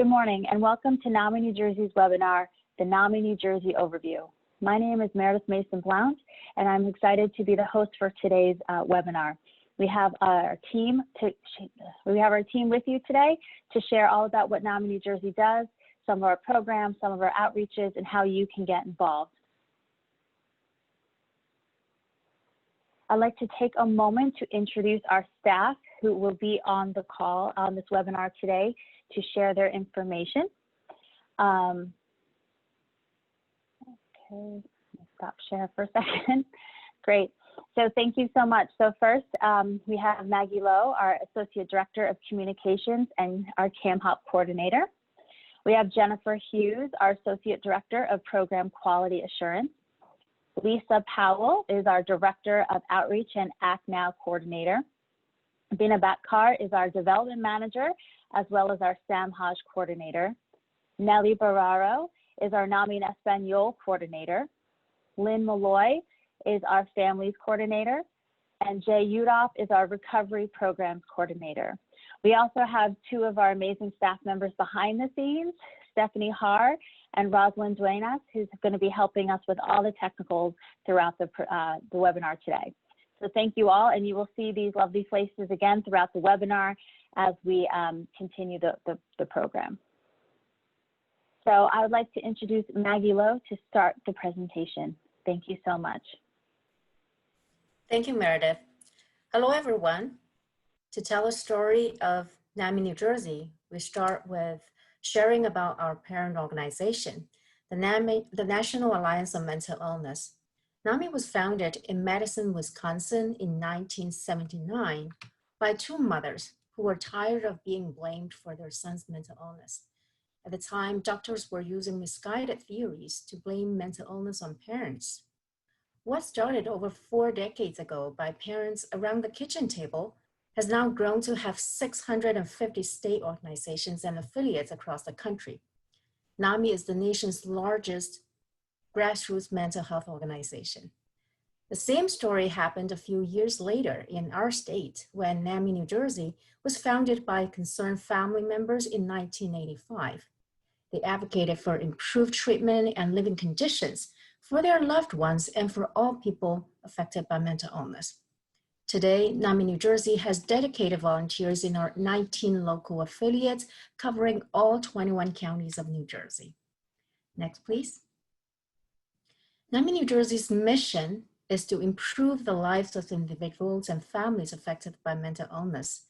Good morning and welcome to NAMI New Jersey's webinar, the NAMI New Jersey Overview. My name is Meredith Mason-Blount and I'm excited to be the host for today's webinar. We have our team with you today to share all about what NAMI New Jersey does, some of our programs, some of our outreaches, and how you can get involved. I'd like to take a moment to introduce our staff who will be on the call on this webinar today to share their information. Okay, stop share for a second. Great. So thank you so much. So first, we have Maggie Lowe, our Associate Director of Communications and our CAMHOP Coordinator. We have Jennifer Hughes, our Associate Director of Program Quality Assurance. Lisa Powell is our Director of Outreach and Act Now Coordinator. Bina Batkar is our Development Manager, as well as our Sam Hodge Coordinator. Nelly Barraro is our NAMI in Espanol Coordinator. Lynn Malloy is our Families Coordinator. And Jay Udoff is our Recovery Programs Coordinator. We also have two of our amazing staff members behind the scenes, Stephanie Haar and Rosalind Duenas, who's going to be helping us with all the technicals throughout the webinar today. So thank you all, and you will see these lovely faces again throughout the webinar as we continue the program. So I would like to introduce Maggie Lowe to start the presentation. Thank you so much. Thank you, Meredith. Hello, everyone. To tell a story of NAMI New Jersey, we start with sharing about our parent organization, the National Alliance on Mental Illness. NAMI was founded in Madison, Wisconsin in 1979 by two mothers who were tired of being blamed for their son's mental illness. At the time, doctors were using misguided theories to blame mental illness on parents. What started over 4 decades ago by parents around the kitchen table has now grown to have 650 state organizations and affiliates across the country. NAMI is the nation's largest grassroots mental health organization. The same story happened a few years later in our state when NAMI New Jersey was founded by concerned family members in 1985. They advocated for improved treatment and living conditions for their loved ones and for all people affected by mental illness. Today, NAMI New Jersey has dedicated volunteers in our 19 local affiliates covering all 21 counties of New Jersey. Next, please. NAMI New Jersey's mission is to improve the lives of individuals and families affected by mental illness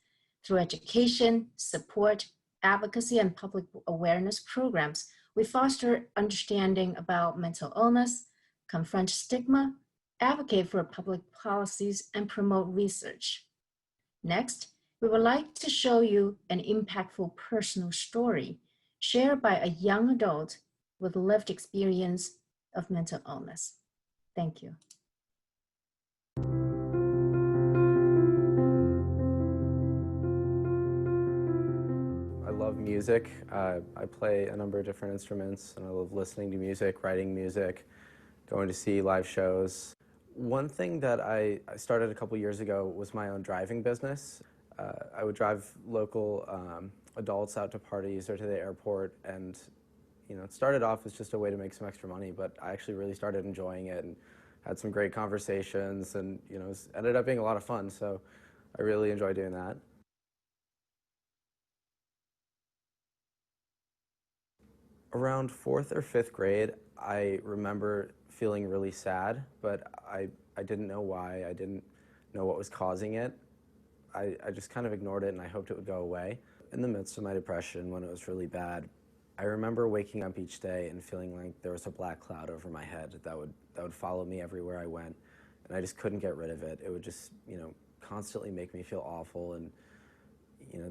through education, support, advocacy, and public awareness programs. We foster understanding about mental illness, confront stigma, advocate for public policies, and promote research. Next, we would like to show you an impactful personal story shared by a young adult with lived experience of mental illness. Thank you. I love music. I play a number of different instruments, and I love listening to music, writing music, going to see live shows. One thing that I started a couple years ago was my own driving business. I would drive local adults out to parties or to the airport, and it started off as just a way to make some extra money, but I actually really started enjoying it and had some great conversations, and it ended up being a lot of fun, so I really enjoy doing that. Around 4th or 5th grade, I remember feeling really sad, but I didn't know why. I didn't know what was causing it. I just kind of ignored it and I hoped it would go away. In the midst of my depression, when it was really bad, I remember waking up each day and feeling like there was a black cloud over my head that would follow me everywhere I went, and I just couldn't get rid of it. It would just, constantly make me feel awful, and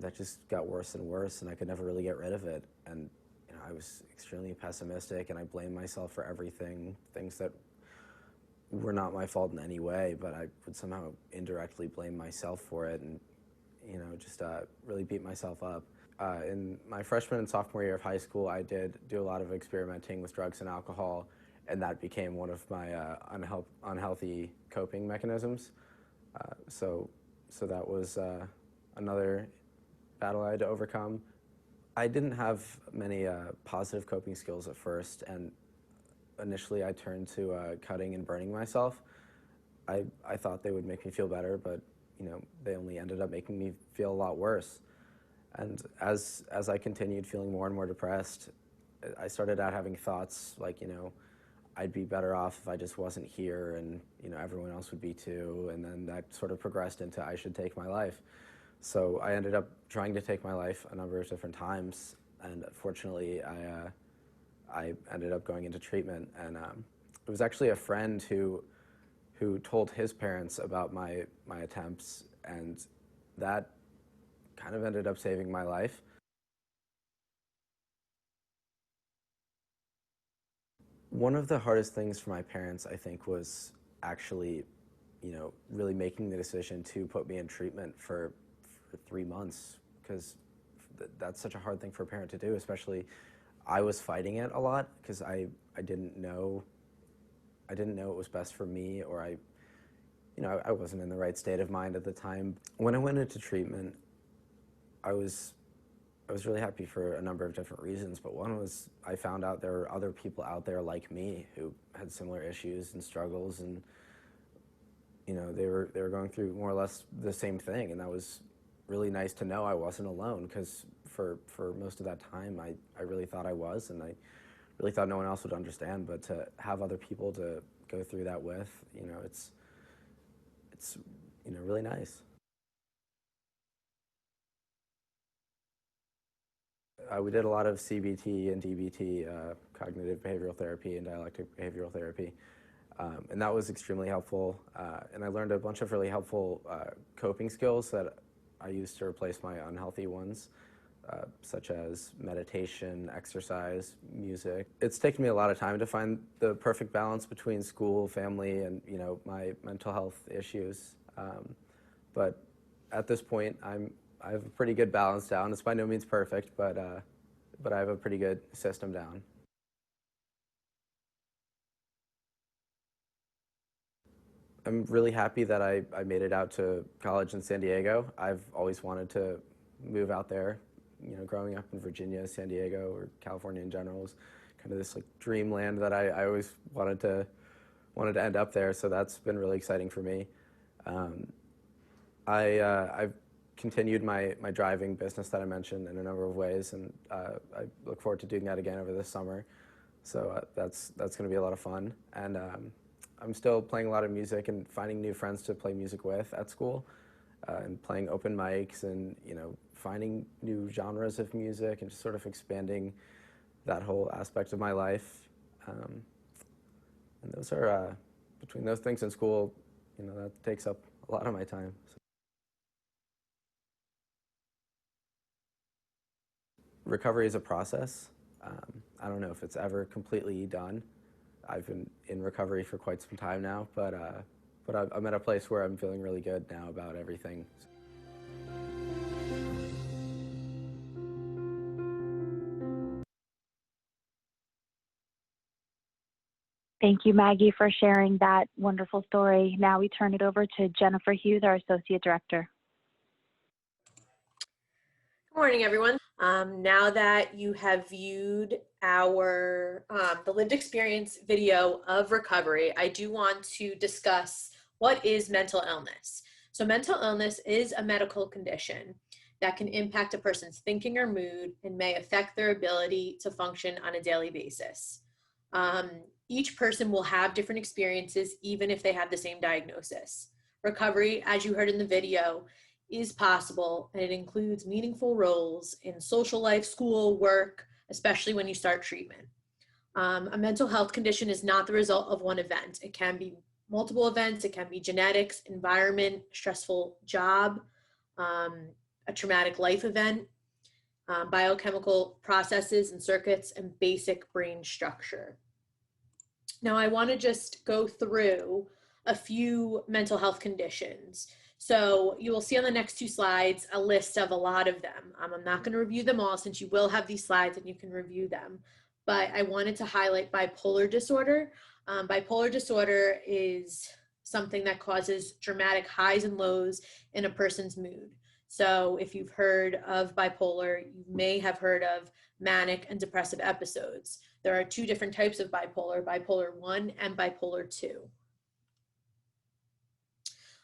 that just got worse and worse, and I could never really get rid of it. And I was extremely pessimistic, and I blamed myself for everything, things that were not my fault in any way, but I would somehow indirectly blame myself for it, and just really beat myself up. In my freshman and sophomore year of high school, I did do a lot of experimenting with drugs and alcohol, and that became one of my unhealthy coping mechanisms. So that was another battle I had to overcome. I didn't have many positive coping skills at first, and initially I turned to cutting and burning myself. I thought they would make me feel better, but they only ended up making me feel a lot worse. And as I continued feeling more and more depressed, I started out having thoughts like, I'd be better off if I just wasn't here, and everyone else would be too. And then that sort of progressed into I should take my life. So I ended up trying to take my life a number of different times, and fortunately I ended up going into treatment. And it was actually a friend who told his parents about my attempts, and that kind of ended up saving my life. One of the hardest things for my parents, I think, was actually, really making the decision to put me in treatment for 3 months, because that's such a hard thing for a parent to do. Especially, I was fighting it a lot because I didn't know it was best for me, or I wasn't in the right state of mind at the time. When I went into treatment, I was really happy for a number of different reasons, but one was I found out there were other people out there like me who had similar issues and struggles, and they were going through more or less the same thing, and that was really nice to know I wasn't alone, because for most of that time I really thought I was, and I really thought no one else would understand. But to have other people to go through that with, it's really nice. We did a lot of CBT and DBT, cognitive behavioral therapy and dialectic behavioral therapy, and that was extremely helpful. And I learned a bunch of really helpful coping skills that I used to replace my unhealthy ones, such as meditation, exercise, music. It's taken me a lot of time to find the perfect balance between school, family, and my mental health issues. But at this point, I have a pretty good balance down. It's by no means perfect, but I have a pretty good system down. I'm really happy that I made it out to college in San Diego. I've always wanted to move out there. Growing up in Virginia, San Diego, or California in general was kind of this like dreamland that I always wanted to end up there. So that's been really exciting for me. I've continued my driving business that I mentioned in a number of ways, and I look forward to doing that again over this summer. So that's going to be a lot of fun. And I'm still playing a lot of music and finding new friends to play music with at school, and playing open mics, and finding new genres of music, and just sort of expanding that whole aspect of my life. And those are between those things and school, that takes up a lot of my time. So. Recovery is a process. I don't know if it's ever completely done. I've been in recovery for quite some time now, but I'm at a place where I'm feeling really good now about everything. Thank you, Maggie, for sharing that wonderful story. Now we turn it over to Jennifer Hughes, our Associate Director. Good morning, everyone. Now that you have viewed our the lived experience video of recovery, I do want to discuss what is mental illness. So mental illness is a medical condition that can impact a person's thinking or mood and may affect their ability to function on a daily basis. Each person will have different experiences, even if they have the same diagnosis. Recovery, as you heard in the video, is possible, and it includes meaningful roles in social life, school, work, especially when you start treatment. A mental health condition is not the result of one event. It can be multiple events. It can be genetics, environment, stressful job, a traumatic life event, biochemical processes and circuits, and basic brain structure. Now, I want to just go through a few mental health conditions. So you will see on the next two slides a list of a lot of them. I'm not going to review them all, since you will have these slides and you can review them. But I wanted to highlight bipolar disorder. Bipolar disorder is something that causes dramatic highs and lows in a person's mood. So if you've heard of bipolar, you may have heard of manic and depressive episodes. There are two different types of bipolar, bipolar 1 and bipolar 2.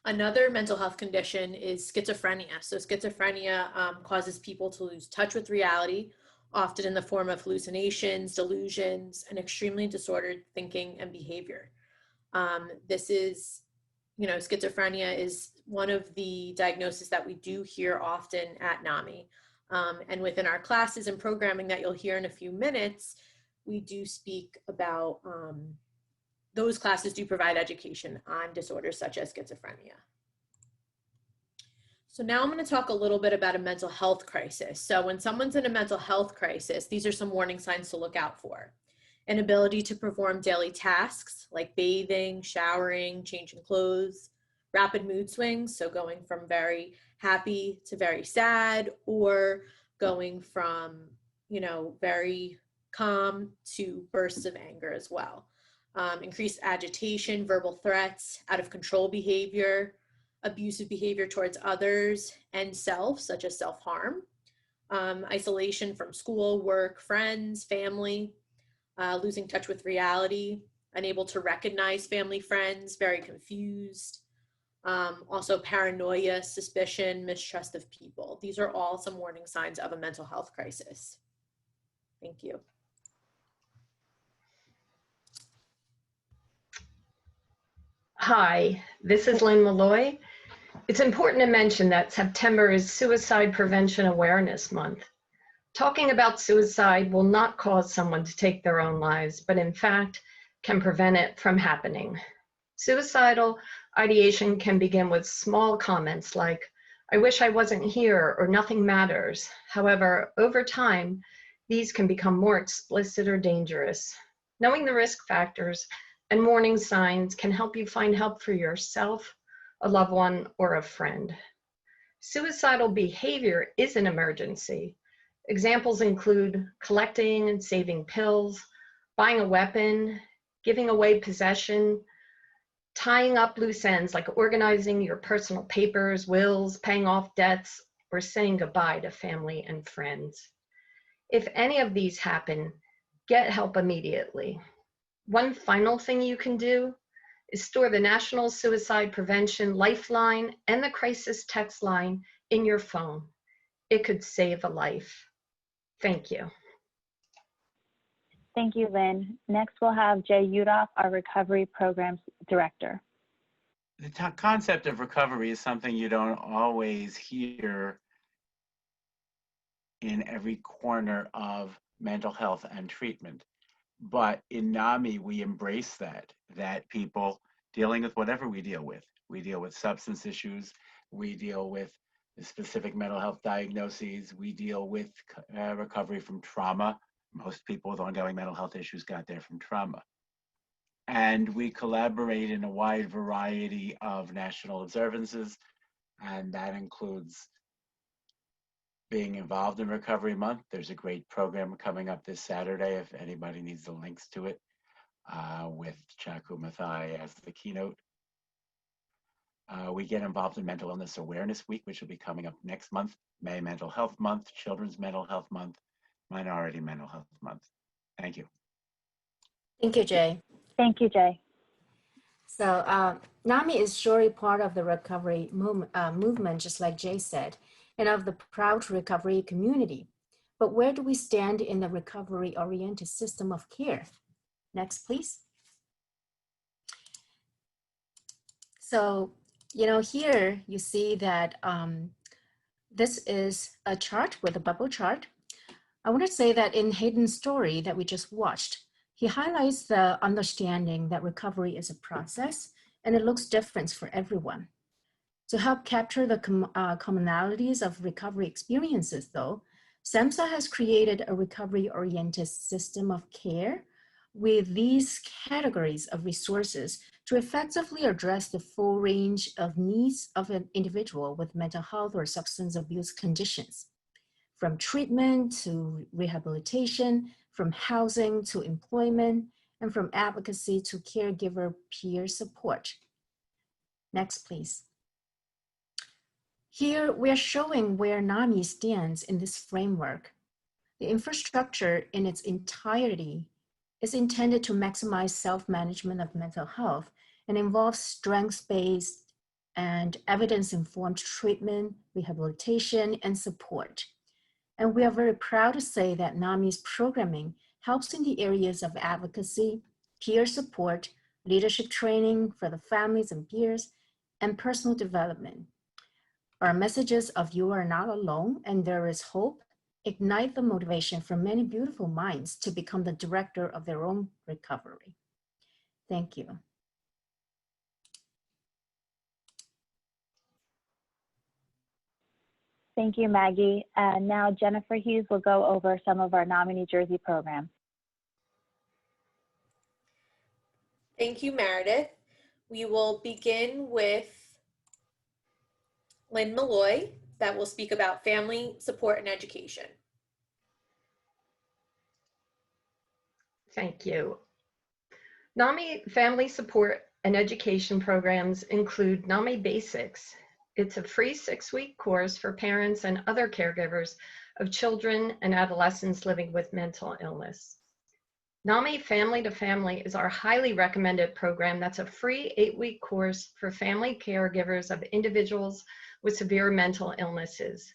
Another mental health condition is schizophrenia. So schizophrenia causes people to lose touch with reality, often in the form of hallucinations, delusions, and extremely disordered thinking and behavior. This is, schizophrenia is one of the diagnoses that we do hear often at NAMI. And within our classes and programming that you'll hear in a few minutes, we do speak about those classes do provide education on disorders such as schizophrenia. So now I'm going to talk a little bit about a mental health crisis. So when someone's in a mental health crisis, these are some warning signs to look out for. Inability to perform daily tasks like bathing, showering, changing clothes, rapid mood swings, so going from very happy to very sad, or going from, very calm to bursts of anger as well. Increased agitation, verbal threats, out of control behavior, abusive behavior towards others and self, such as self-harm, isolation from school, work, friends, family, losing touch with reality, unable to recognize family, friends, very confused, also paranoia, suspicion, mistrust of people. These are all some warning signs of a mental health crisis. Thank you. Hi, this is Lynn Malloy. It's important to mention that September is Suicide Prevention Awareness Month. Talking about suicide will not cause someone to take their own lives, but in fact can prevent it from happening. Suicidal ideation can begin with small comments like, "I wish I wasn't here," or "nothing matters." However, over time, these can become more explicit or dangerous. Knowing the risk factors and warning signs can help you find help for yourself, a loved one, or a friend. Suicidal behavior is an emergency. Examples include collecting and saving pills, buying a weapon, giving away possession, tying up loose ends like organizing your personal papers, wills, paying off debts, or saying goodbye to family and friends. If any of these happen, get help immediately. One final thing you can do is store the National Suicide Prevention Lifeline and the Crisis Text Line in your phone. It could save a life. Thank you. Thank you, Lynn. Next, we'll have Jay Udoff, our Recovery Programs Director. The concept of recovery is something you don't always hear in every corner of mental health and treatment. But in NAMI, we embrace that people dealing with whatever we deal with substance issues, we deal with specific mental health diagnoses, we deal with recovery from trauma. Most people with ongoing mental health issues got there from trauma. And we collaborate in a wide variety of national observances, and that includes being involved in Recovery Month. There's a great program coming up this Saturday, if anybody needs the links to it, with Chaku Mathai as the keynote. We get involved in Mental Illness Awareness Week, which will be coming up next month, May Mental Health Month, Children's Mental Health Month, Minority Mental Health Month. Thank you. Thank you, Jay. Thank you, Jay. So NAMI is surely part of the recovery movement, just like Jay said, and of the proud recovery community. But where do we stand in the recovery-oriented system of care? Next, please. So, here you see that this is a chart with a bubble chart. I want to say that in Hayden's story that we just watched, he highlights the understanding that recovery is a process and it looks different for everyone. To help capture the commonalities of recovery experiences though, SAMHSA has created a recovery-oriented system of care with these categories of resources to effectively address the full range of needs of an individual with mental health or substance abuse conditions, from treatment to rehabilitation, from housing to employment, and from advocacy to caregiver peer support. Next, please. Here, we are showing where NAMI stands in this framework. The infrastructure in its entirety is intended to maximize self-management of mental health and involves strengths-based and evidence-informed treatment, rehabilitation, and support. And we are very proud to say that NAMI's programming helps in the areas of advocacy, peer support, leadership training for the families and peers, and personal development. Our messages of you are not alone and there is hope ignite the motivation for many beautiful minds to become the director of their own recovery. Thank you. Thank you, Maggie. And now Jennifer Hughes will go over some of our NAMI New Jersey programs. Thank you, Meredith. We will begin with Lynn Malloy that will speak about family support and education. Thank you. NAMI Family Support and Education programs include NAMI Basics. It's a free 6-week course for parents and other caregivers of children and adolescents living with mental illness. NAMI Family to Family is our highly recommended program that's a free 8-week course for family caregivers of individuals with severe mental illnesses.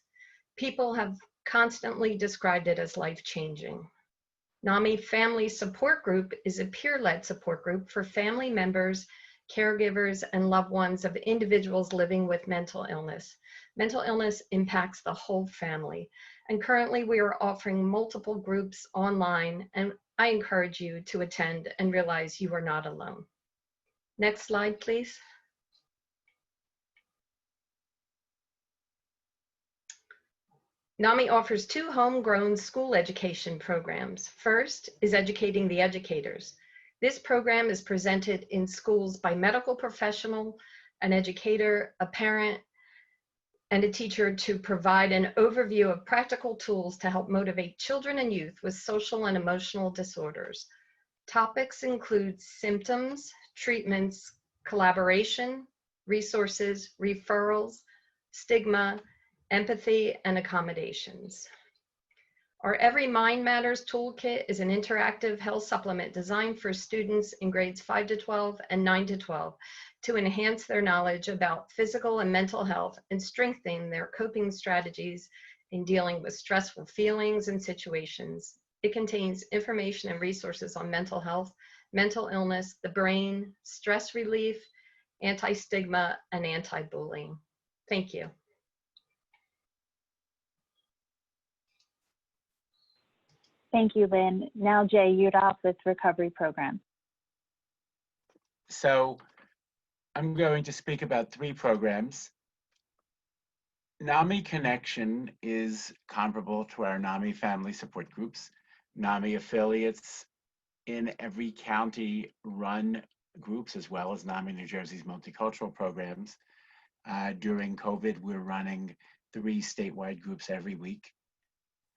People have constantly described it as life-changing. NAMI Family Support Group is a peer-led support group for family members, caregivers, and loved ones of individuals living with mental illness. Mental illness impacts the whole family, and currently we are offering multiple groups online, and I encourage you to attend and realize you are not alone. Next slide, please. NAMI offers 2 homegrown school education programs. First is Educating the Educators. This program is presented in schools by medical professional, an educator, a parent, and a teacher to provide an overview of practical tools to help motivate children and youth with social and emotional disorders. Topics include symptoms, treatments, collaboration, resources, referrals, stigma, empathy, and accommodations. Our Every Mind Matters toolkit is an interactive health supplement designed for students in grades 5 to 12 and 9 to 12 to enhance their knowledge about physical and mental health and strengthen their coping strategies in dealing with stressful feelings and situations. It contains information and resources on mental health, mental illness, the brain, stress relief, anti-stigma, and anti-bullying. Thank you. Thank you, Lynn. Now Jay Udolph with Recovery Program. So I'm going to speak about 3 programs. NAMI Connection is comparable to our NAMI family support groups. NAMI affiliates in every county run groups as well as NAMI New Jersey's multicultural programs. During COVID, we're running 3 statewide groups every week.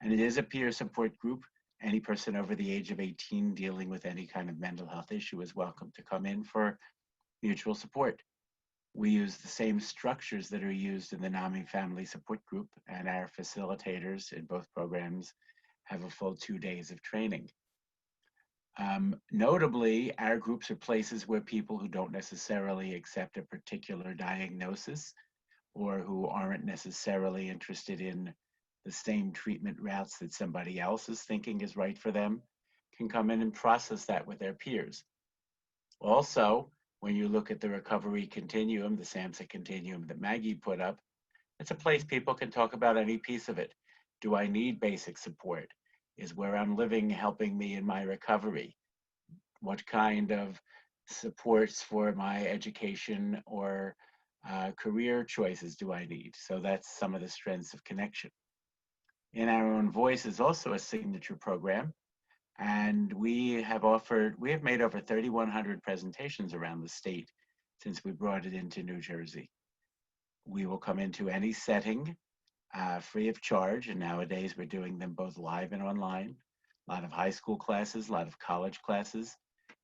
And it is a peer support group. Any person over the age of 18 dealing with any kind of mental health issue is welcome to come in for mutual support. We use the same structures that are used in the NAMI Family Support Group, and our facilitators in both programs have a full 2 days of training. Notably, our groups are places where people who don't necessarily accept a particular diagnosis or who aren't necessarily interested in the same treatment routes that somebody else is thinking is right for them can come in and process that with their peers. Also, when you look at the recovery continuum, the SAMHSA continuum that Maggie put up, it's a place people can talk about any piece of it. Do I need basic support? Is where I'm living helping me in my recovery? What kind of supports for my education or career choices do I need? So that's some of the strengths of connection. In Our Own Voice is also a signature program, and we have made over 3,100 presentations around the state since we brought it into New Jersey. We will come into any setting free of charge, and nowadays we're doing them both live and online. A lot of high school classes, a lot of college classes,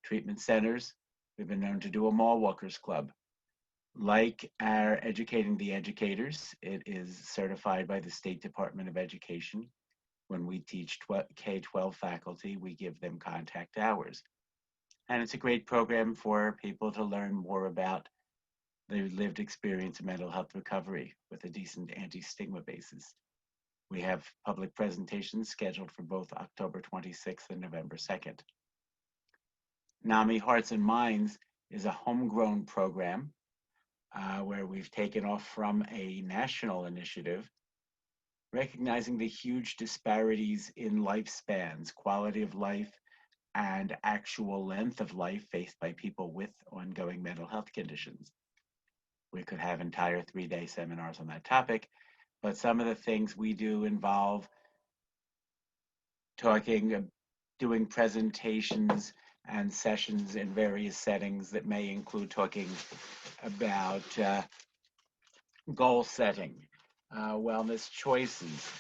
treatment centers. We've been known to do a mall walkers club. Like our Educating the Educators, it is certified by the State Department of Education. When we teach K-12 faculty, we give them contact hours. And it's a great program for people to learn more about the lived experience of mental health recovery with a decent anti-stigma basis. We have public presentations scheduled for both October 26th and November 2nd. NAMI Hearts and Minds is a homegrown program where we've taken off from a national initiative, recognizing the huge disparities in lifespans, quality of life, and actual length of life faced by people with ongoing mental health conditions. We could have entire 3-day seminars on that topic, but some of the things we do involve talking, doing presentations and sessions in various settings that may include talking about goal setting, wellness choices.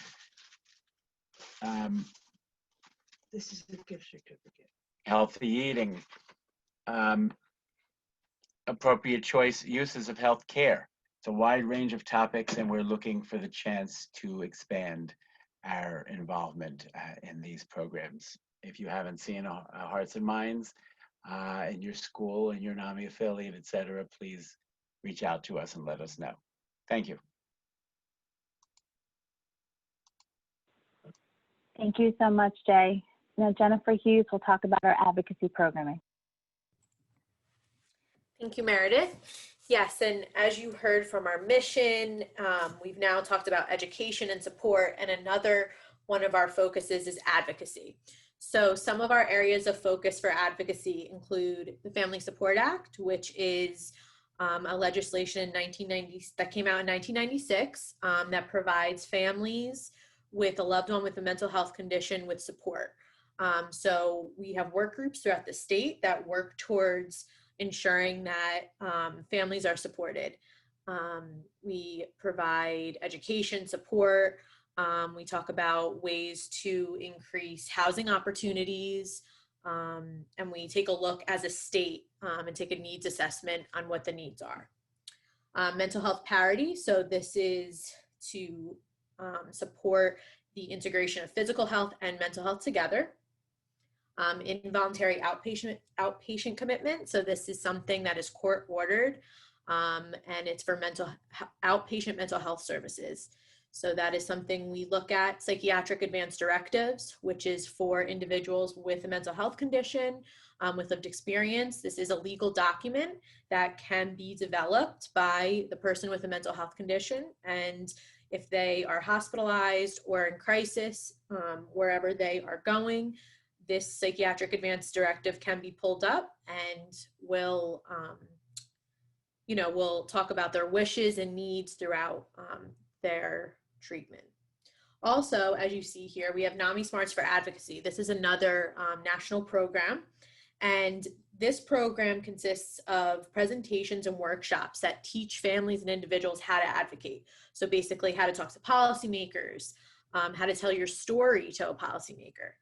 This is a gift certificate. Healthy eating, appropriate choice uses of health care. It's a wide range of topics, and we're looking for the chance to expand our involvement in these programs. If you haven't seen Hearts and Minds in your school, in your NAMI affiliate, et cetera, please reach out to us and let us know. Thank you. Thank you so much, Jay. Now, Jennifer Hughes will talk about our advocacy programming. Thank you, Meredith. Yes, and as you heard from our mission, we've now talked about education and support, and another one of our focuses is advocacy. So some of our areas of focus for advocacy include the Family Support Act, which is a legislation that came out in 1996 that provides families with a loved one with a mental health condition with support. So we have work groups throughout the state that work towards ensuring that families are supported. We provide education support. We talk about ways to increase housing opportunities. And we take a look as a state and take a needs assessment on what the needs are. Mental health parity. So this is to support the integration of physical health and mental health together. Involuntary outpatient commitment. So this is something that is court ordered, and it's for outpatient mental health services. So that is something we look at. Psychiatric advance directives, which is for individuals with a mental health condition with lived experience. This is a legal document that can be developed by the person with a mental health condition, and if they are hospitalized or in crisis, wherever they are going, this psychiatric advance directive can be pulled up and will talk about their wishes and needs throughout their treatment. Also, as you see here, we have NAMI Smarts for Advocacy. This is another national program, and this program consists of presentations and workshops that teach families and individuals how to advocate. So basically how to talk to policymakers, how to tell your story to a policymaker.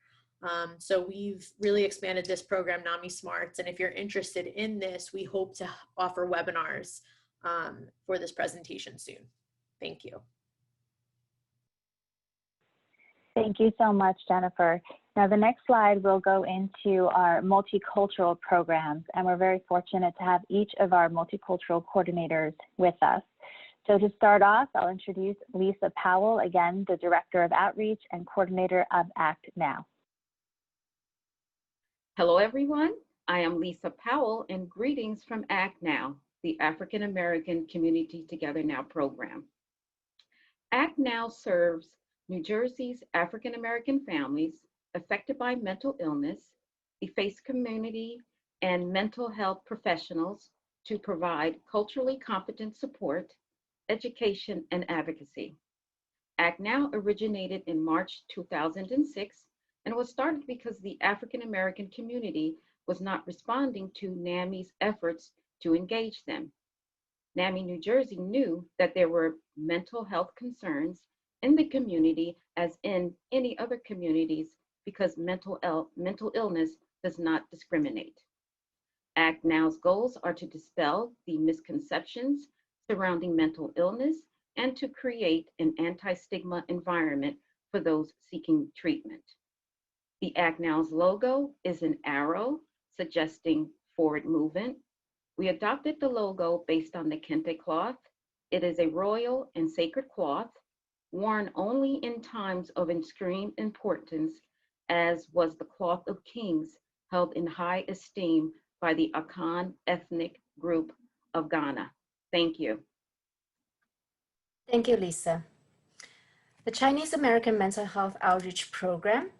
So we've really expanded this program, NAMI Smarts, and if you're interested in this, we hope to offer webinars for this presentation soon. Thank you. Thank you so much, Jennifer. Now, the next slide will go into our multicultural programs, and we're very fortunate to have each of our multicultural coordinators with us. So to start off, I'll introduce Lisa Powell, again, the Director of Outreach and Coordinator of ACT NOW. Hello, everyone. I am Lisa Powell, and greetings from ACT NOW, the African American Community Together Now program. ACT NOW serves New Jersey's African American families affected by mental illness, the FACE community, and mental health professionals to provide culturally competent support, education, and advocacy. ACT NOW originated in March 2006 and was started because the African American community was not responding to NAMI's efforts to engage them. NAMI New Jersey knew that there were mental health concerns in the community as in any other communities because mental illness does not discriminate. Act Now's goals are to dispel the misconceptions surrounding mental illness and to create an anti-stigma environment for those seeking treatment. The Act Now's logo is an arrow suggesting forward movement. We adopted the logo based on the kente cloth. It is a royal and sacred cloth worn only in times of extreme importance, as was the cloth of kings held in high esteem by the Akan ethnic group of Ghana. Thank you. Thank you, Lisa. The Chinese American Mental Health Outreach Program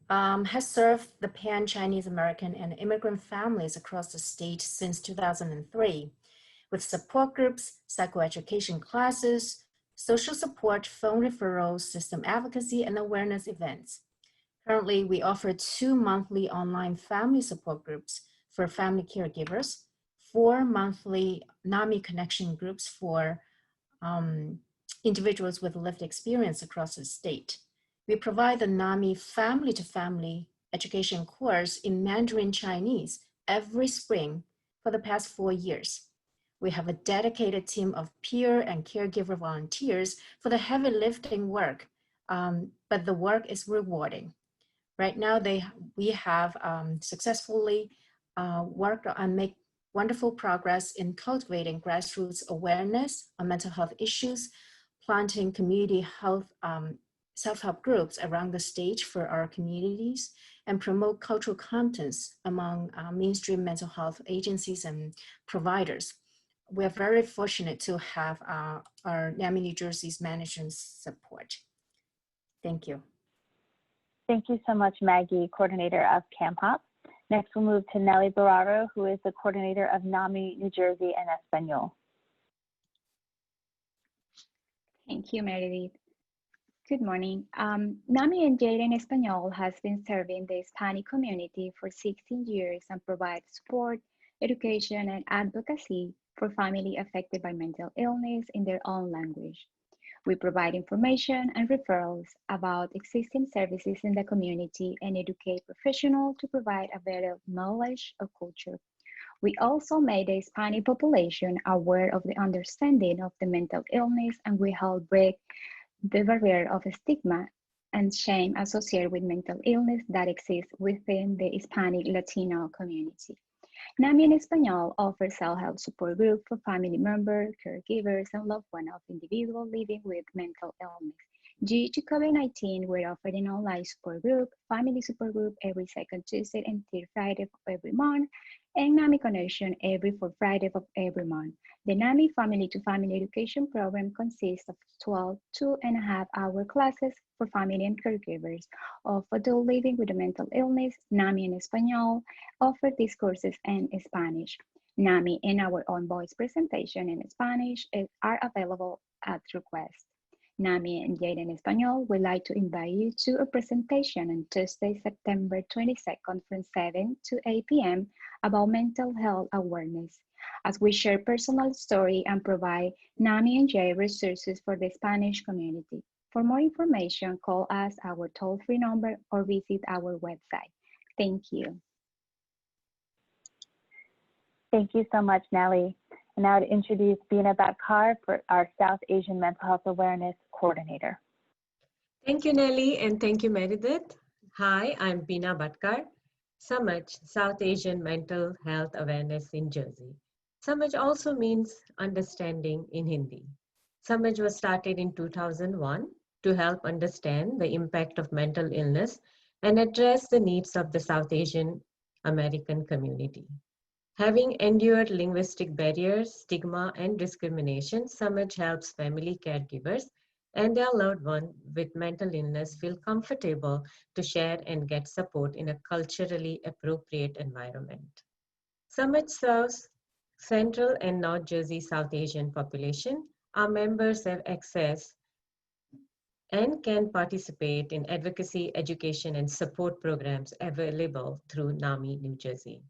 has served the pan-Chinese American and immigrant families across the state since 2003, with support groups, psychoeducation classes, social support, phone referrals, system advocacy, and awareness events. Currently, we offer 2 monthly online family support groups for family caregivers, 4 monthly NAMI connection groups for individuals with lived experience across the state. We provide the NAMI family-to-family education course in Mandarin Chinese every spring for the past 4 years. We have a dedicated team of peer and caregiver volunteers for the heavy lifting work, but the work is rewarding. Right now, we have successfully worked and make wonderful progress in cultivating grassroots awareness on mental health issues, planting community health self-help groups around the state for our communities, and promote cultural contents among mainstream mental health agencies and providers. We are very fortunate to have our NAMI New Jersey's management support. Thank you. Thank you so much, Maggie, coordinator of CAMHOP. Next, we'll move to Nelly Barraro, who is the coordinator of NAMI New Jersey and Espanol. Thank you, Meredith. Good morning. NAMI NJ en Español has been serving the Hispanic community for 16 years and provides support, education, and advocacy for families affected by mental illness in their own language. We provide information and referrals about existing services in the community and educate professionals to provide a better knowledge of culture. We also made the Hispanic population aware of the understanding of the mental illness, and we help break the barrier of stigma and shame associated with mental illness that exists within the Hispanic Latino community. NAMI en Español offers self-help support group for family members, caregivers, and loved ones of individuals living with mental illness. Due to COVID-19, we're offering an online support group, family support group every second Tuesday and third Friday of every month, and NAMI Connection every fourth Friday of every month. The NAMI Family-to-Family Education Program consists of 12 2.5-hour classes for family and caregivers of adults living with a mental illness. NAMI en Español offers these courses in Spanish. NAMI and our own voice presentation in Spanish are available at request. NAMI NJ en Español would like to invite you to a presentation on Tuesday, September 22nd from 7 to 8 p.m. about mental health awareness, as we share personal story and provide NAMI NJ resources for the Spanish community. For more information, call us our toll-free number or visit our website. Thank you. Thank you so much, Nelly. And now to introduce Bina Batkar for our South Asian Mental Health Awareness Coordinator. Thank you, Nelly, and thank you, Meredith. Hi, I'm Bina Batkar, Samaj, South Asian Mental Health Awareness in Jersey. Samaj also means understanding in Hindi. Samaj was started in 2001 to help understand the impact of mental illness and address the needs of the South Asian American community. Having endured linguistic barriers, stigma, and discrimination, Samaj helps family caregivers and their loved one with mental illness feel comfortable to share and get support in a culturally appropriate environment. Samaj serves Central and North Jersey South Asian population. Our members have access and can participate in advocacy, education, and support programs available through NAMI New Jersey.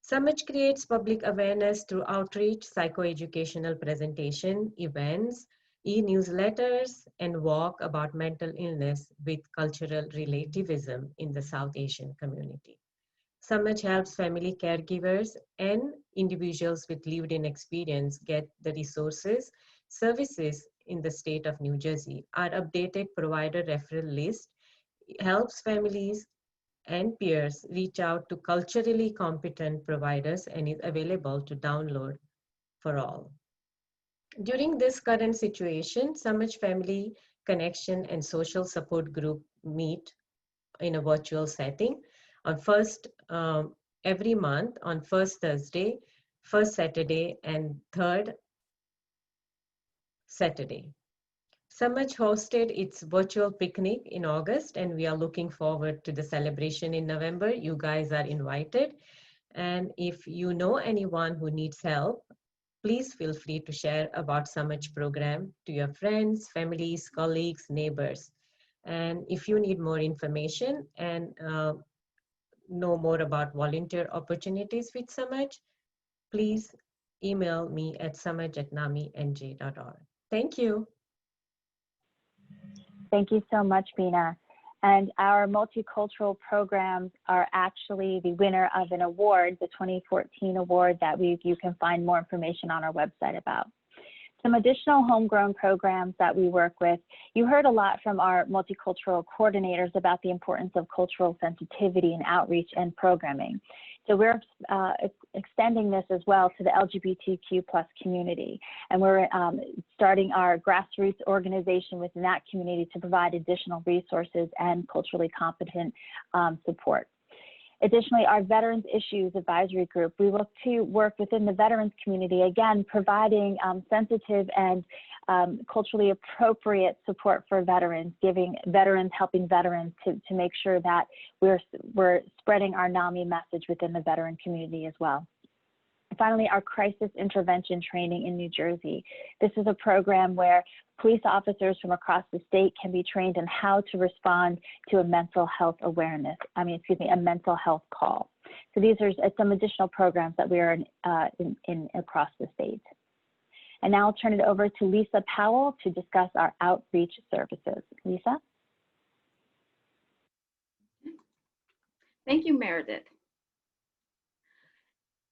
Samaj creates public awareness through outreach, psychoeducational presentation, events, e-newsletters, and walk about mental illness with cultural relativism in the South Asian community. Samuch helps family caregivers and individuals with lived-in experience get the resources, services in the state of New Jersey. Our updated provider referral list helps families and peers reach out to culturally competent providers and is available to download for all. During this current situation, Samuch Family Connection and Social Support Group meet in a virtual setting on every month on first Thursday, first Saturday, and third Saturday. Samuch hosted its virtual picnic in August, and we are looking forward to the celebration in November. You guys are invited. And if you know anyone who needs help, please feel free to share about Samuch program to your friends, families, colleagues, neighbors. And if you need more information and know more about volunteer opportunities with Samuch, please email me at samuch@naminj.org. Thank you. Thank you so much, Bina. And our multicultural programs are actually the winner of an award, the 2014 award that you can find more information on our website about. Some additional homegrown programs that we work with. You heard a lot from our multicultural coordinators about the importance of cultural sensitivity and outreach and programming. So we're extending this as well to the LGBTQ+ community. And we're starting our grassroots organization within that community to provide additional resources and culturally competent support. Additionally, our Veterans Issues Advisory Group, we look to work within the veterans community, again, providing sensitive and culturally appropriate support for veterans, helping veterans to make sure that we're spreading our NAMI message within the veteran community as well. Finally, our crisis intervention training in New Jersey. This is a program where police officers from across the state can be trained on how to respond to a mental health a mental health call. So these are some additional programs that we are in across the state. And now I'll turn it over to Lisa Powell to discuss our outreach services. Lisa? Thank you, Meredith.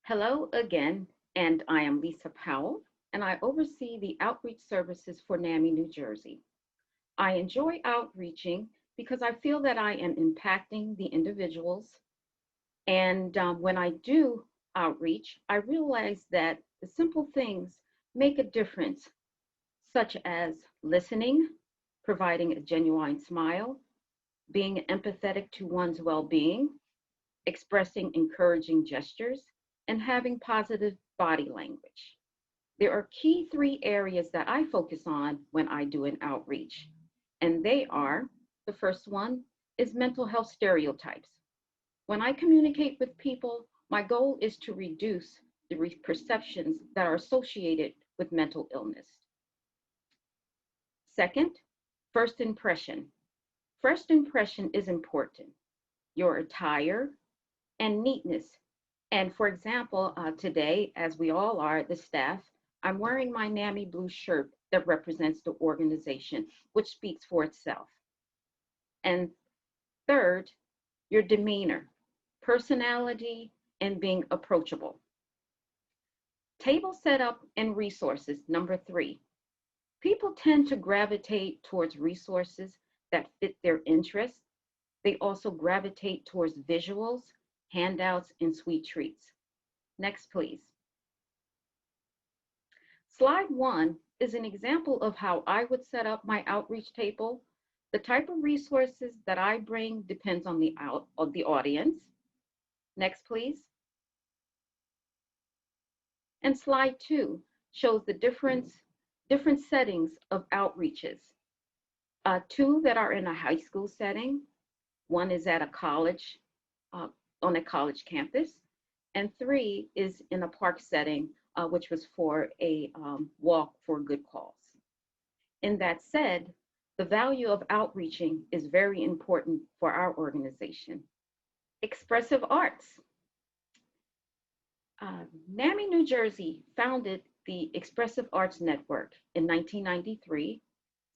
Hello again, and I am Lisa Powell, and I oversee the outreach services for NAMI New Jersey. I enjoy outreaching because I feel that I am impacting the individuals. And when I do outreach, I realize that the simple things make a difference, such as listening, providing a genuine smile, being empathetic to one's well-being, expressing encouraging gestures, and having positive body language. There are key 3 areas that I focus on when I do an outreach, and they are, the first one is mental health stereotypes. When I communicate with people, my goal is to reduce the perceptions that are associated with mental illness. Second, first impression. First impression is important. Your attire and neatness. And for example, today, as we all are, the staff, I'm wearing my NAMI blue shirt that represents the organization, which speaks for itself. And third, your demeanor, personality, and being approachable. Table setup and resources, number 3. People tend to gravitate towards resources that fit their interests. They also gravitate towards visuals, handouts, and sweet treats. Next, please. Slide 1 is an example of how I would set up my outreach table. The type of resources that I bring depends on the audience. Next, please. And slide 2 shows the different settings of outreaches. 2 that are in a high school setting, 1 is at a college, on a college campus, and 3 is in a park setting, which was for a walk for good cause. In that said, the value of outreaching is very important for our organization. Expressive arts. NAMI New Jersey founded the Expressive Arts Network in 1993,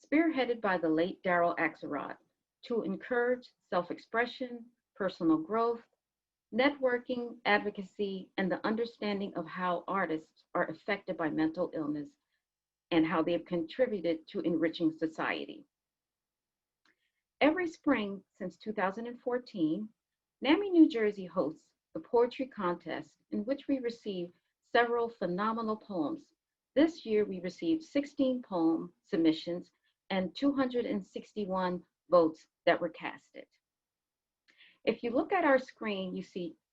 spearheaded by the late Daryl Axelrod, to encourage self-expression, personal growth, networking, advocacy, and the understanding of how artists are affected by mental illness and how they have contributed to enriching society. Every spring since 2014, NAMI New Jersey hosts the poetry contest in which we receive several phenomenal poems. This year we received 16 poem submissions and 261 votes that were casted. If you look at our screen,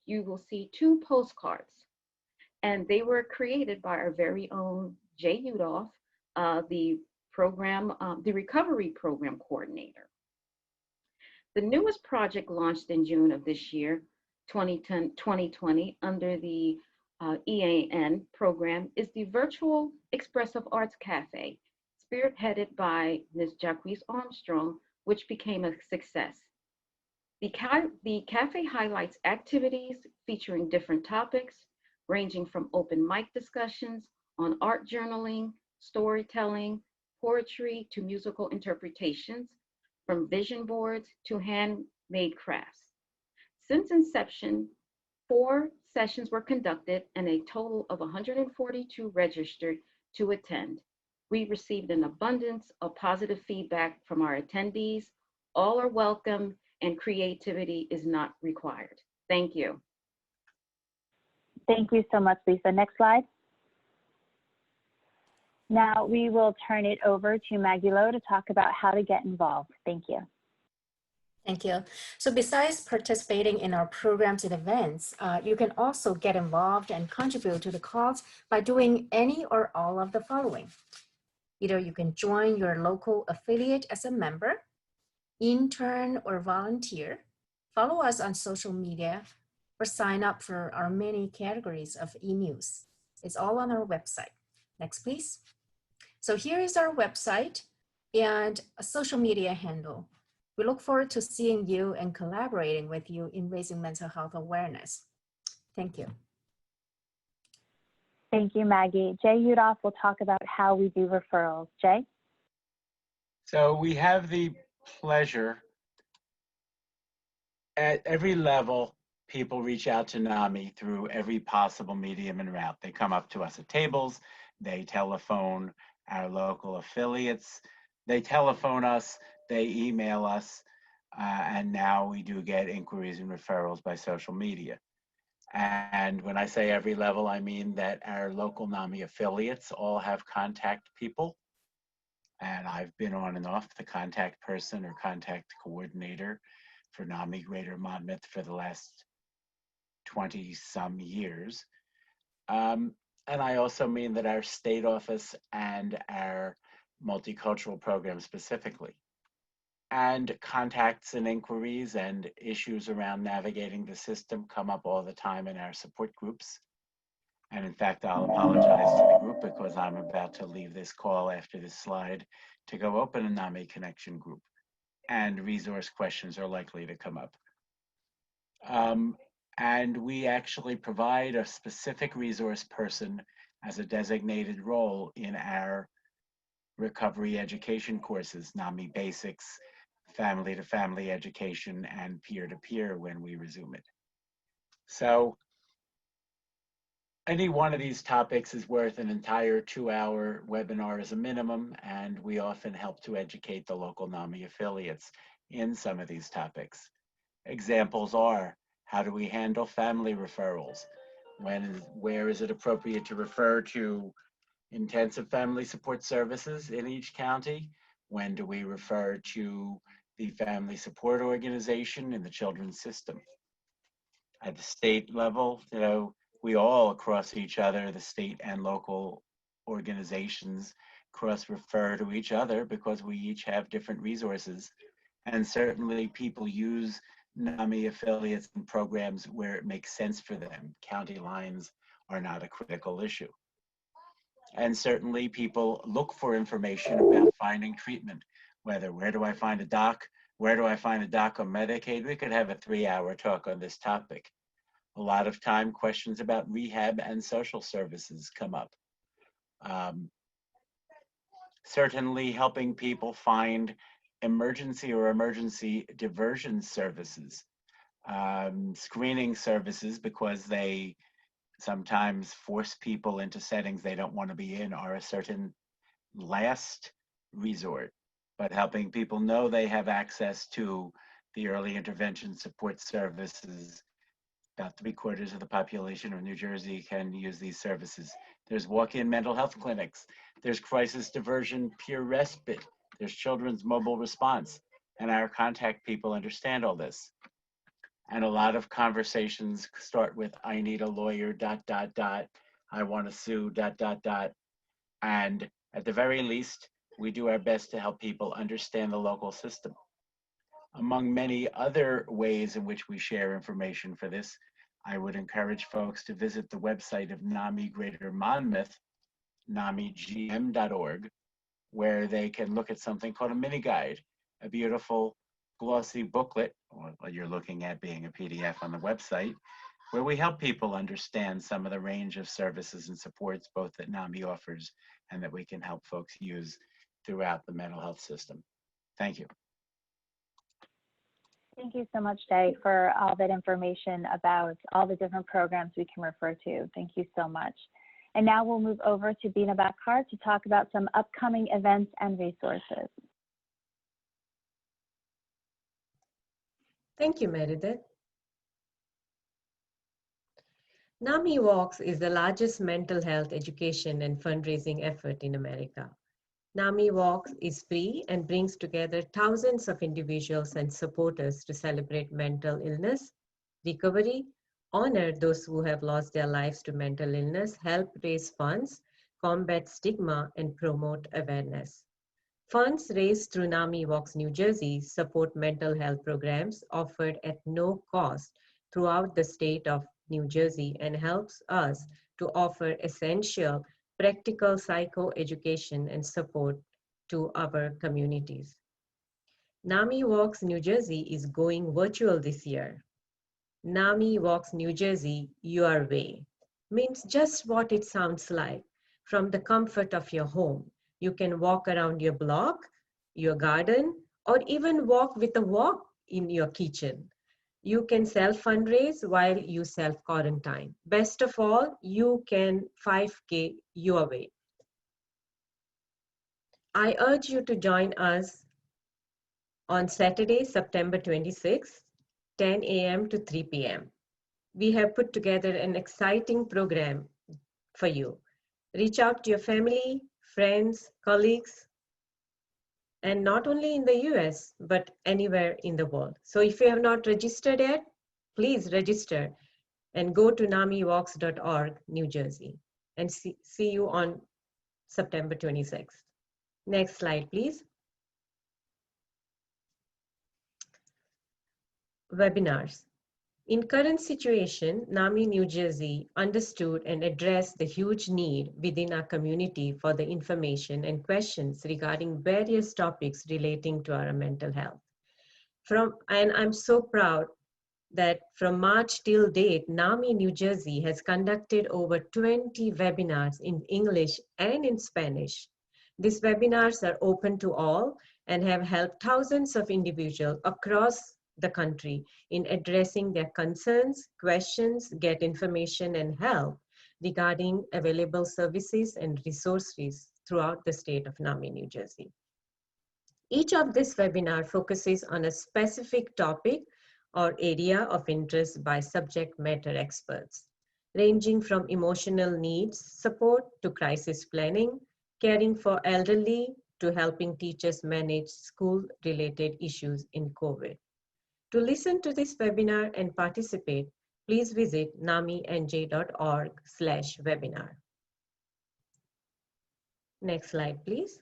you will see two postcards, and they were created by our very own Jay Udoff, the recovery program coordinator. The newest project launched in June of this year, 2020, under the EAN program is the Virtual Expressive Arts Cafe, spearheaded by Ms. Jacquees Armstrong, which became a success. The cafe highlights activities featuring different topics, ranging from open mic discussions on art journaling, storytelling, poetry to musical interpretations, from vision boards to handmade crafts. Since inception, 4 sessions were conducted and a total of 142 registered to attend. We received an abundance of positive feedback from our attendees. All are welcome and creativity is not required. Thank you. Thank you so much, Lisa. Next slide. Now we will turn it over to Maggie Lowe to talk about how to get involved. Thank you. Thank you. So besides participating in our programs and events, you can also get involved and contribute to the cause by doing any or all of the following. Either you can join your local affiliate as a member, intern or volunteer, follow us on social media, or sign up for our many categories of e-news. It's all on our website. Next, please. So here is our website and a social media handle. We look forward to seeing you and collaborating with you in raising mental health awareness. Thank you. Thank you, Maggie. Jay Udoff will talk about how we do referrals. Jay? So we have the pleasure at every level, people reach out to NAMI through every possible medium and route. They come up to us at tables, they telephone our local affiliates, they telephone us, they email us, and now we do get inquiries and referrals by social media. And when I say every level, I mean that our local NAMI affiliates all have contact people. And I've been on and off the contact person or contact coordinator for NAMI Greater Monmouth for the last 20 some years. And I also mean that our state office and our multicultural program specifically. And contacts and inquiries and issues around navigating the system come up all the time in our support groups. And in fact, I'll apologize to the group because I'm about to leave this call after this slide to go open a NAMI Connection group, and resource questions are likely to come up. And we actually provide a specific resource person as a designated role in our recovery education courses, NAMI Basics, family to family education, and peer-to-peer when we resume it. So any one of these topics is worth an entire 2-hour webinar as a minimum, and we often help to educate the local NAMI affiliates in some of these topics. Examples are, how do we handle family referrals? Where is it appropriate to refer to intensive family support services in each county? When do we refer to the family support organization in the children's system? At the state level, we all cross each other, the state and local organizations cross-refer to each other because we each have different resources. And certainly people use NAMI affiliates and programs where it makes sense for them. County lines are not a critical issue. And certainly people look for information about finding treatment, where do I find a doc? Where do I find a doc on Medicaid? We could have a 3-hour talk on this topic. A lot of time, questions about rehab and social services come up. Certainly helping people find emergency or emergency diversion services. screening services because they sometimes force people into settings they don't want to be in, are a certain last resort, but helping people know they have access to the early intervention support services. About 3/4 of the population of New Jersey can use these services. There's walk-in mental health clinics. There's crisis diversion peer respite. There's children's mobile response. And our contact people understand all this. And a lot of conversations start with, I need a lawyer, ... I want to sue, ... And at the very least, we do our best to help people understand the local system. Among many other ways in which we share information for this, I would encourage folks to visit the website of NAMI Greater Monmouth, namigm.org, where they can look at something called a mini guide, a beautiful glossy booklet, or what you're looking at being a PDF on the website, where we help people understand some of the range of services and supports both that NAMI offers and that we can help folks use throughout the mental health system. Thank you. Thank you so much, Jay, for all that information about all the different programs we can refer to. Thank you so much. And now we'll move over to Bina Batkar to talk about some upcoming events and resources. Thank you, Meredith. NAMI Walks is the largest mental health education and fundraising effort in America. NAMI Walks is free and brings together thousands of individuals and supporters to celebrate mental illness, recovery, honor those who have lost their lives to mental illness, help raise funds, combat stigma, and promote awareness. Funds raised through NAMI Walks New Jersey support mental health programs offered at no cost throughout the state of New Jersey and helps us to offer essential practical psychoeducation and support to our communities. NAMI Walks New Jersey is going virtual this year. NAMI Walks New Jersey Your Way means just what it sounds like. From the comfort of your home, you can walk around your block, your garden, or even walk with a walk in your kitchen. You can self-fundraise while you self-quarantine. Best of all, you can 5K your way. I urge you to join us on Saturday, September 26th, 10 a.m. to 3 p.m. We have put together an exciting program for you. Reach out to your family, friends, colleagues, and not only in the US, but anywhere in the world. So if you have not registered yet, please register and go to namiwalks.org, New Jersey, and see you on September 26th. Next slide, please. Webinars. In current situation, NAMI New Jersey understood and addressed the huge need within our community for the information and questions regarding various topics relating to our mental health. And I'm so proud that from March till date, NAMI New Jersey has conducted over 20 webinars in English and in Spanish. These webinars are open to all and have helped thousands of individuals across the country in addressing their concerns, questions, get information and help regarding available services and resources throughout the state of NAMI, New Jersey. Each of this webinar focuses on a specific topic or area of interest by subject matter experts, ranging from emotional needs support to crisis planning, caring for elderly to helping teachers manage school-related issues in COVID. To listen to this webinar and participate, please visit naminj.org/webinar. Next slide, please.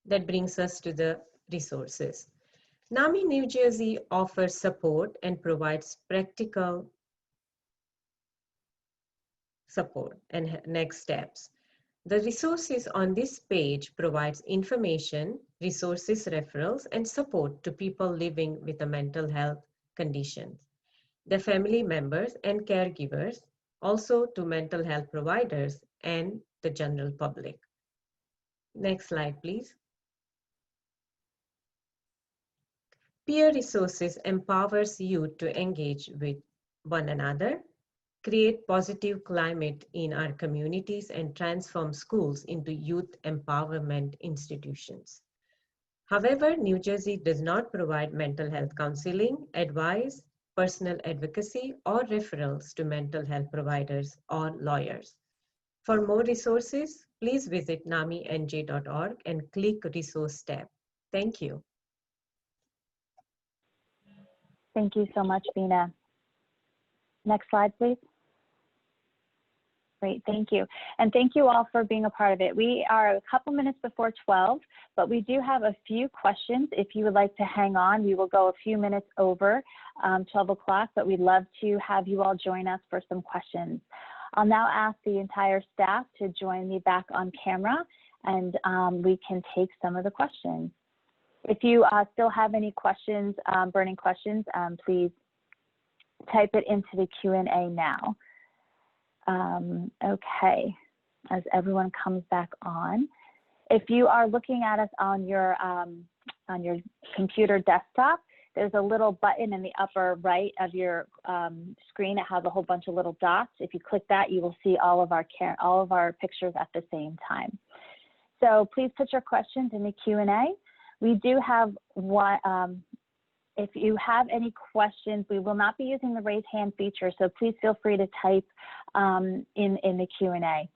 That brings us to the resources. NAMI New Jersey offers support and provides practical support and next steps. The resources on this page provides information, resources, referrals, and support to people living with a mental health condition, their family members and caregivers, also to mental health providers and the general public. Next slide, please. Peer resources empowers youth to engage with one another, create positive climate in our communities, and transform schools into youth empowerment institutions. However, New Jersey does not provide mental health counseling, advice, personal advocacy, or referrals to mental health providers or lawyers. For more resources, please visit naminj.org and click Resource tab. Thank you. Thank you so much, Veena. Next slide, please. Great, thank you. And thank you all for being a part of it. We are a couple minutes before 12, but we do have a few questions. If you would like to hang on, we will go a few minutes over 12 o'clock, but we'd love to have you all join us for some questions. I'll now ask the entire staff to join me back on camera, and we can take some of the questions. If you still have any questions, burning questions, please type it into the Q&A now. Okay, as everyone comes back on. If you are looking at us on your computer desktop, there's a little button in the upper right of your screen. It has a whole bunch of little dots. If you click that, you will see all of our pictures at the same time. So please put your questions in the Q&A. We do have one. If you have any questions, we will not be using the raise hand feature, so please feel free to type in the Q&A.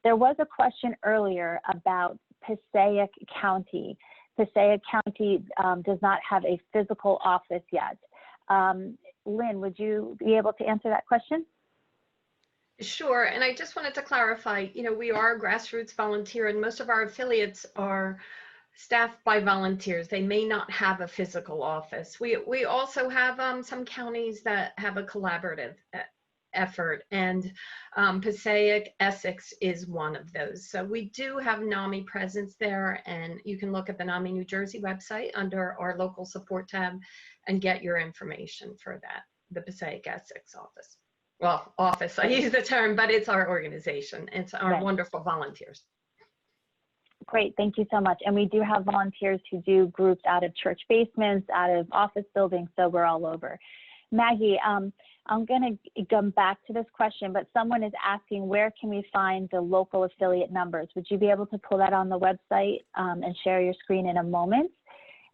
There was a question earlier about Passaic County. Passaic County does not have a physical office yet. Lynn, would you be able to answer that question? Sure, and I just wanted to clarify, we are a grassroots volunteer and most of our affiliates are staffed by volunteers. They may not have a physical office. We also have some counties that have a collaborative effort, and Passaic, Essex is one of those. So we do have NAMI presence there, and you can look at the NAMI New Jersey website under our local support tab and get your information for that, the Passaic, Essex office. Well, office, I use the term, but it's our organization. It's our wonderful volunteers. Great, thank you so much. And we do have volunteers who do groups out of church basements, out of office buildings, so we're all over. Maggie, I'm going to come back to this question, but someone is asking, where can we find the local affiliate numbers? Would you be able to pull that on the website and share your screen in a moment?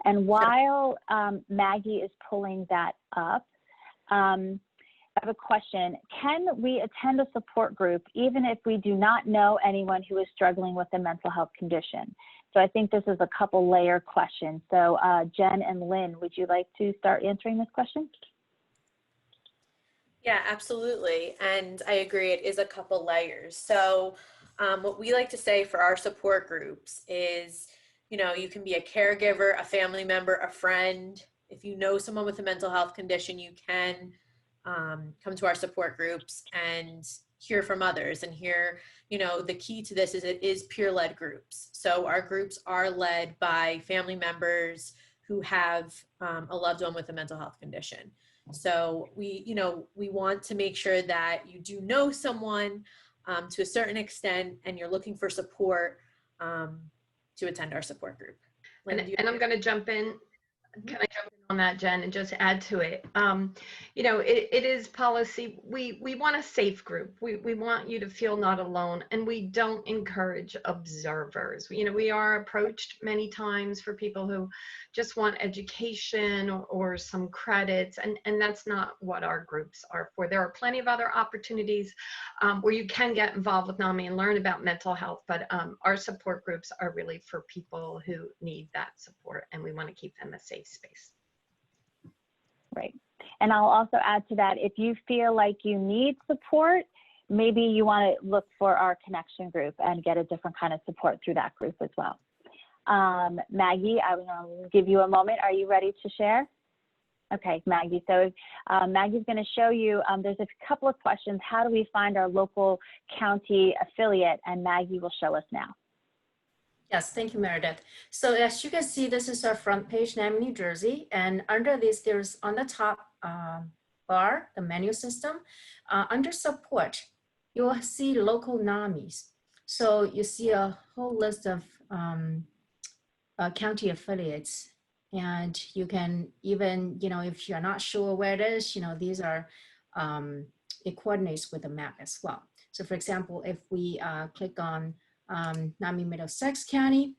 And while Maggie is pulling that up, I have a question. Can we attend a support group even if we do not know anyone who is struggling with a mental health condition? So I think this is a couple layer question. So Jen and Lynn, would you like to start answering this question? Yeah, absolutely. And I agree, it is a couple layers. So what we like to say for our support groups is, you can be a caregiver, a family member, a friend. If you know someone with a mental health condition, you can come to our support groups and hear from others and hear, the key to this is it is peer-led groups. So our groups are led by family members who have a loved one with a mental health condition. So we want to make sure that you do know someone to a certain extent and you're looking for support to attend our support group. Lynn, and I'm going to jump in. Can I jump in on that, Jen, and just add to it? It is policy. We want a safe group. We want you to feel not alone, and we don't encourage observers. We are approached many times for people who just want education or some credits, and that's not what our groups are for. There are plenty of other opportunities where you can get involved with NAMI and learn about mental health, but our support groups are really for people who need that support, and we want to keep them a safe space. Right. And I'll also add to that, if you feel like you need support, maybe you want to look for our connection group and get a different kind of support through that group as well. Maggie, I'm going to give you a moment. Are you ready to share? Okay, Maggie. So Maggie's going to show you, there's a couple of questions. How do we find our local county affiliate? And Maggie will show us now. Yes, thank you, Meredith. So as you can see, this is our front page, NAMI New Jersey. And under this, there's on the top bar, the menu system. Under support, you will see local NAMIs. So you see a whole list of county affiliates And you can even, if you're not sure where it is, these are, it coordinates with the map as well. So for example, if we click on NAMI Middlesex County,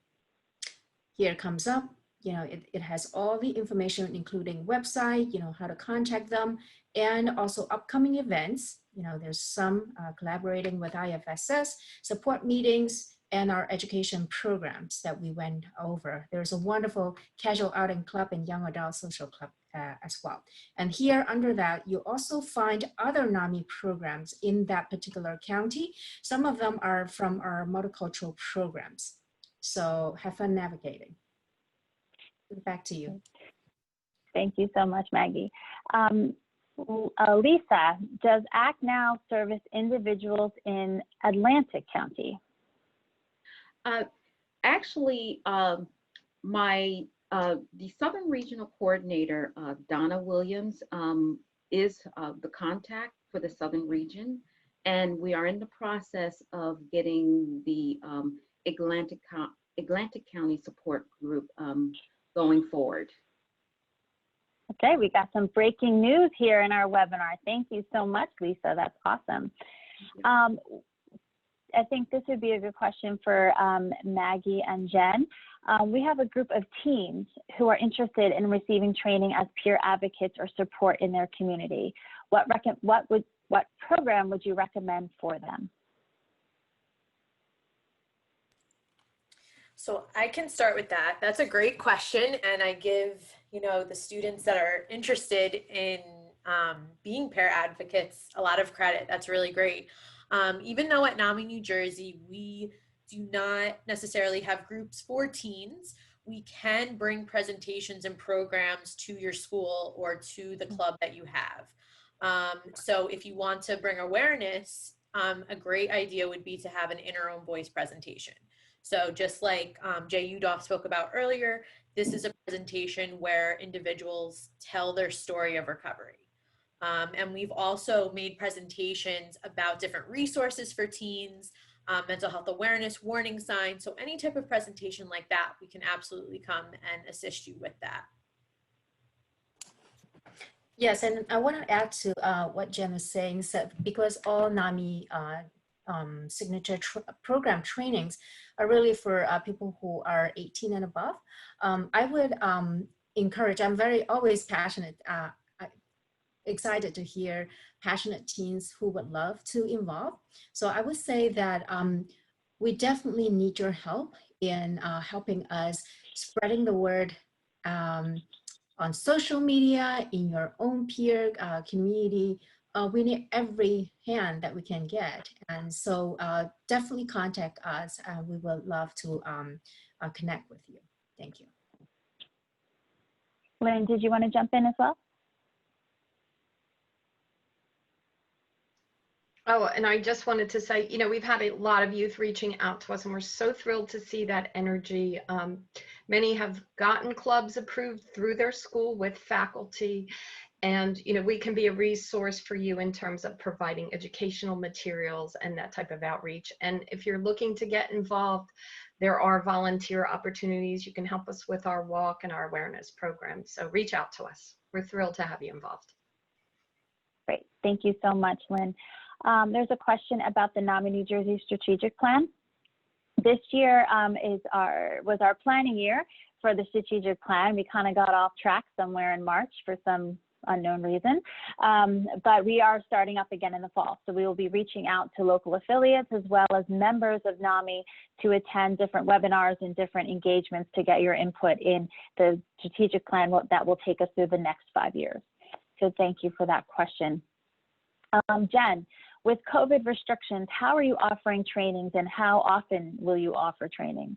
here it comes up, it has all the information, including website, how to contact them, and also upcoming events. There's some collaborating with IFSS, support meetings, and our education programs that we went over. There's a wonderful casual outing club and young adult social club as well. And here under that, you also find other NAMI programs in that particular county. Some of them are from our multicultural programs. So have fun navigating. Back to you. Thank you so much, Maggie. Lisa, does ACT Now service individuals in Atlantic County? Actually, the Southern Regional Coordinator, Donna Williams, is the contact for the Southern region, and we are in the process of getting the Atlantic County support group going forward. Okay, we got some breaking news here in our webinar. Thank you so much, Lisa. That's awesome. I think this would be a good question for Maggie and Jen. We have a group of teens who are interested in receiving training as peer advocates or support in their community. What program would you recommend for them? So I can start with that. That's a great question, and I give the students that are interested in being peer advocates a lot of credit. That's really great. Even though at NAMI New Jersey we do not necessarily have groups for teens, we can bring presentations and programs to your school or to the club that you have. So if you want to bring awareness, a great idea would be to have an In Our Own Voice presentation. So just like Jay Udoff spoke about earlier, this is a presentation where individuals tell their story of recovery. And we've also made presentations about different resources for teens, mental health awareness, warning signs. So any type of presentation like that, we can absolutely come and assist you with that. Yes, and I want to add to what Jen was saying, so because all NAMI signature program trainings are really for people who are 18 and above. I would encourage, I'm always passionate, excited to hear passionate teens who would love to involve. So I would say that we definitely need your help in helping us spreading the word on social media, in your own peer community. We need every hand that we can get. And so definitely contact us. We would love to connect with you. Thank you. Lynn, did you want to jump in as well? Oh, and I just wanted to say, we've had a lot of youth reaching out to us, and we're so thrilled to see that energy. Many have gotten clubs approved through their school with faculty, and we can be a resource for you in terms of providing educational materials and that type of outreach. And if you're looking to get involved, there are volunteer opportunities. You can help us with our walk and our awareness program. So reach out to us. We're thrilled to have you involved. Great, thank you so much, Lynn. There's a question about the NAMI New Jersey strategic plan. This year was our planning year for the strategic plan. We kind of got off track somewhere in March for some unknown reason, but we are starting up again in the fall. So we will be reaching out to local affiliates as well as members of NAMI to attend different webinars and different engagements to get your input in the strategic plan that will take us through the next 5 years. So thank you for that question. Jen, with COVID restrictions, how are you offering trainings and how often will you offer training?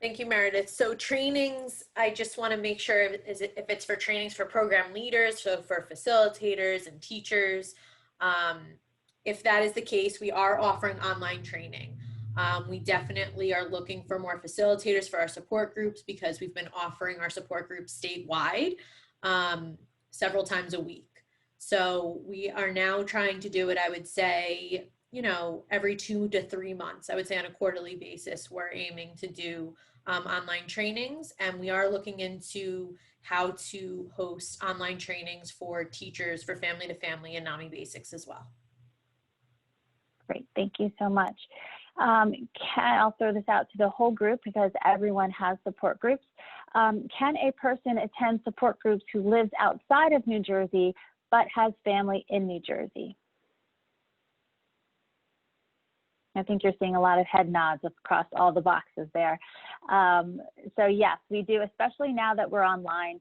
Thank you, Meredith. So trainings, I just want to make sure if it's for trainings for program leaders, so for facilitators and teachers, if that is the case, we are offering online training. We definitely are looking for more facilitators for our support groups because we've been offering our support groups statewide several times a week. So we are now trying to do it, I would say, every 2 to 3 months. I would say on a quarterly basis, we're aiming to do online trainings, and we are looking into how to host online trainings for teachers for family to family and NAMI basics as well. Great, thank you so much. I'll throw this out to the whole group because everyone has support groups. Can a person attend support groups who lives outside of New Jersey but has family in New Jersey? I think you're seeing a lot of head nods across all the boxes there. So yes, we do, especially now that we're online.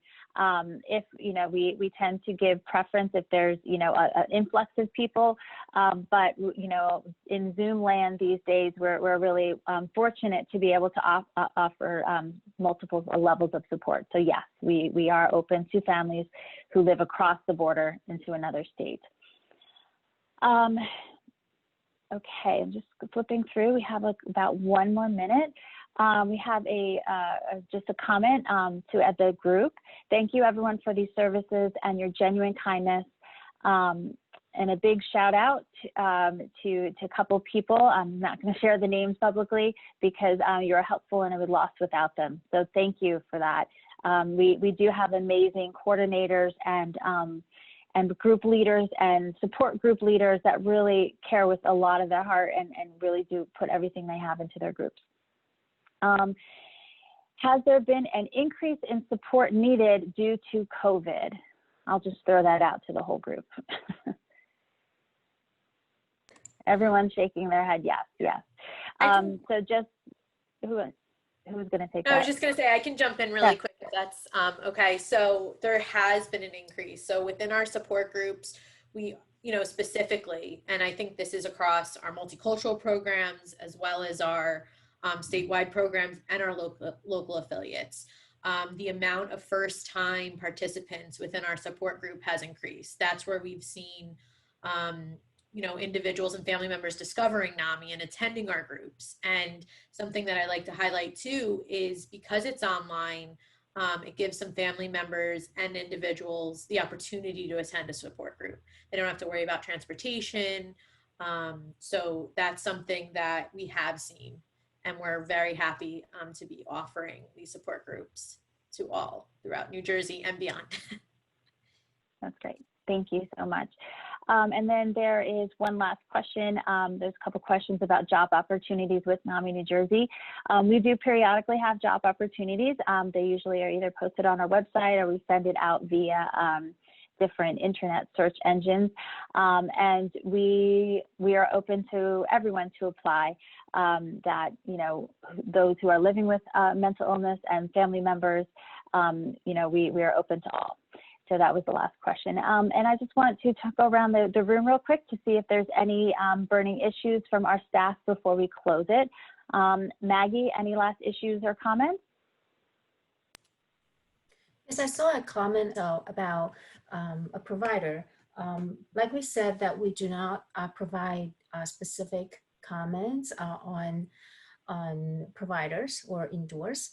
If, we tend to give preference if there's, an influx of people, but, in Zoom land these days, we're really fortunate to be able to offer multiple levels of support. So yes, we are open to families who live across the border into another state. Okay, I'm just flipping through. We have about 1 more minute. We have just a comment at the group. Thank you everyone for these services and your genuine kindness. And a big shout out to a couple people. I'm not going to share the names publicly because you're helpful and I would lost without them. So thank you for that. We do have amazing coordinators and group leaders and support group leaders that really care with a lot of their heart and really do put everything they have into their groups. Has there been an increase in support needed due to COVID? I'll just throw that out to the whole group. Everyone's shaking their head, yes. So just, who's going to take that? I was just going to say, I can jump in really quick if that's okay. So there has been an increase. So within our support groups, we, specifically, and I think this is across our multicultural programs as well as our statewide programs and our local affiliates. The amount of first-time participants within our support group has increased. That's where we've seen individuals and family members discovering NAMI and attending our groups. And something that I like to highlight too is because it's online, it gives some family members and individuals the opportunity to attend a support group. They don't have to worry about transportation. So that's something that we have seen, and we're very happy to be offering these support groups to all throughout New Jersey and beyond. That's great. Thank you so much. And then there is one last question. There's a couple questions about job opportunities with NAMI New Jersey. We do periodically have job opportunities. They usually are either posted on our website or we send it out via different internet search engines. And we are open to everyone to apply, that, those who are living with mental illness and family members, we are open to all. So that was the last question. And I just want to go around the room real quick to see if there's any burning issues from our staff before we close it. Maggie, any last issues or comments? Yes, I saw a comment about a provider. Like we said, that we do not provide specific comments on providers or indoors.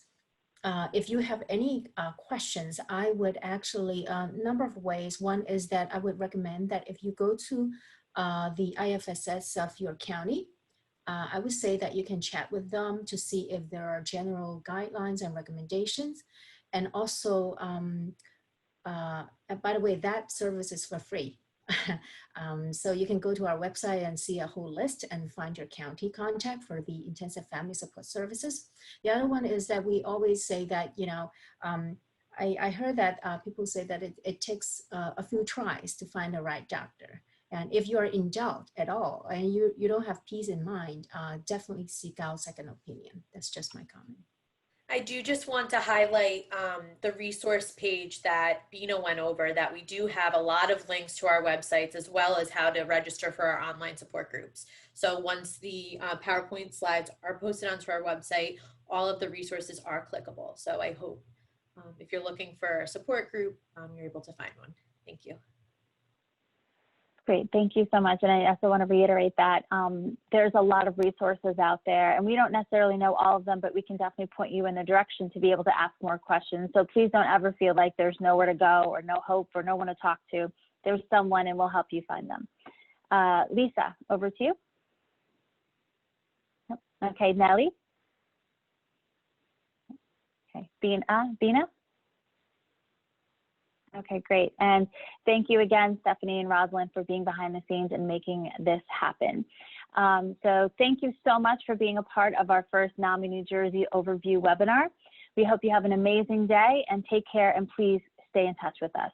If you have any questions, I would actually, a number of ways. One is that I would recommend that if you go to the IFSS of your county, I would say that you can chat with them to see if there are general guidelines and recommendations. And also, by the way, that service is for free. So you can go to our website and see a whole list and find your county contact for the intensive family support services. The other one is that we always say that, I heard that people say that it takes a few tries to find the right doctor. And if you are in doubt at all and you don't have peace in mind, definitely seek out second opinion. That's just my comment. I do just want to highlight the resource page that Bina went over, that we do have a lot of links to our websites as well as how to register for our online support groups. So once the PowerPoint slides are posted onto our website, all of the resources are clickable. So I hope if you're looking for a support group, you're able to find one. Thank you. Great, thank you so much. And I also want to reiterate that there's a lot of resources out there and we don't necessarily know all of them, but we can definitely point you in the direction to be able to ask more questions. So please don't ever feel like there's nowhere to go or no hope or no one to talk to. There's someone and we'll help you find them. Lisa, over to you. Okay, Nellie. Okay, Bina? Okay, great. And thank you again, Stephanie and Rosalind, for being behind the scenes and making this happen. So thank you so much for being a part of our first NAMI New Jersey overview webinar. We hope you have an amazing day and take care, and please stay in touch with us.